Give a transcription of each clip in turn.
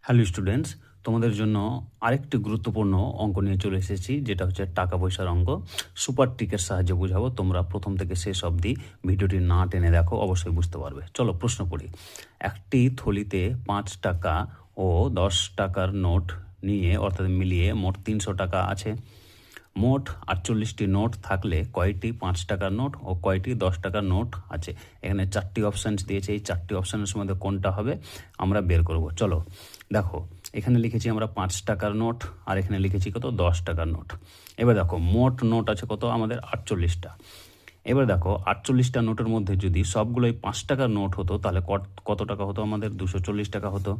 Hello students, তোমাদের জন্য আরেকটি গুরুত্বপূর্ণ অঙ্ক নিয়ে চলে এসেছি, যেটা হচ্ছে টাকা পয়সার অঙ্ক। সুপার ট্রিকের সাহায্যে বোঝাবো। তোমরা প্রথম থেকে শেষ অবধি ভিডিওটি না টেনে দেখো, অবশ্যই বুঝতে পারবে। চলো প্রশ্ন পড়ি। একটি থলিতে 5 টাকা ও 10 টাকার নোট নিয়ে অর্থাৎ মিলিয়ে মোট 300 টাকা আছে। মোট 48টি নোট থাকলে কয়টি 5 টাকার নোট ও কয়টি 10 টাকার নোট আছে? এখানে 4টি অপশানস দিয়েছে। এই 4টি অপশানের মধ্যে কোনটা হবে আমরা বের করব। চলো দেখো, এখানে লিখেছি আমরা 5 টাকার নোট, আর এখানে লিখেছি কত 10 টাকার নোট। এবার দেখো মোট নোট আছে কত আমাদের 48টা। এবার দেখো 48টা নোটের মধ্যে যদি সবগুলোই 5 টাকার নোট হতো তাহলে কত টাকা হতো আমাদের? 240 টাকা হতো।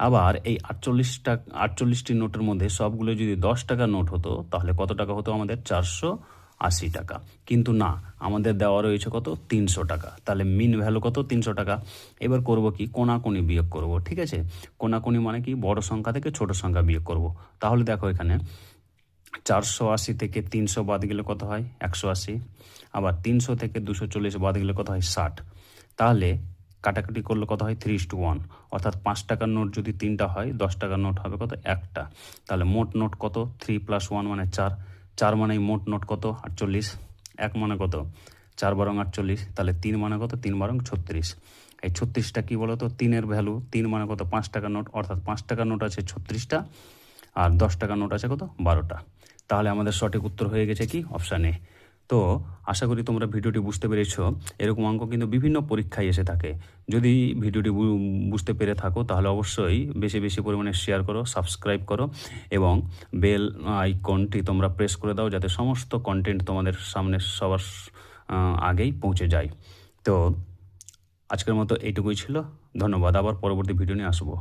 আবার এই 48টি নোটের মধ্যে সবগুলো যদি 10 টাকার নোট হতো তাহলে কত টাকা হতো আমাদের? 480 টাকা। কিন্তু না, আমাদের দেওয়া রয়েছে কত? 300 টাকা। তাহলে মিন ভ্যালু কত? 300 টাকা। এবার করব কি? কোনাকুনি বিয়োগ করব। ঠিক আছে, কোনাকুনি মানে কি? বড় সংখ্যা থেকে ছোট সংখ্যা বিয়োগ করব। তাহলে দেখো এখানে 480 থেকে 300 বাদ গেলে কত হয়? 180। আবার 300 থেকে 240 বাদ গেলে কত হয়? 60। তাহলে কাটাকাটি করলে কত হয়? 3:1। অর্থাৎ 5 টাকার নোট যদি 3টা হয়, 10 টাকার নোট হবে কত? একটা। তাহলে মোট নোট কত? 3 + 1 মানে 4। 4 মানে মোট নোট কত? 48। 1 মানে কত? 4 বারং 48। তাহলে 3 মানে কত? 3 বারং 36। এই 36টা কি বলো তো? 3-এর ভ্যালু। 3 মানে কত? 5 টাকার নোট। অর্থাৎ 5 টাকার নোট আছে 36টা, আর 10 টাকার নোট আছে কত? 12টা। তাহলে আমাদের সঠিক উত্তর হয়ে গেছে কি? Option A. তো আশা করি তোমরা ভিডিওটি বুঝতে পেরেছ। এরকম অঙ্ক কিন্তু বিভিন্ন পরীক্ষায় এসে থাকে। যদি ভিডিওটি বুঝতে পেরে থাকো তাহলে অবশ্যই বেশি বেশি পরিমাণে শেয়ার করো, সাবস্ক্রাইব করো এবং বেল আইকনটি তোমরা প্রেস করে দাও, যাতে সমস্ত কন্টেন্ট তোমাদের সামনে সবার আগেই পৌঁছে যায়। তো আজকের মতো এইটুকুই ছিল। ধন্যবাদ। আবার পরবর্তী ভিডিও নিয়ে আসবো।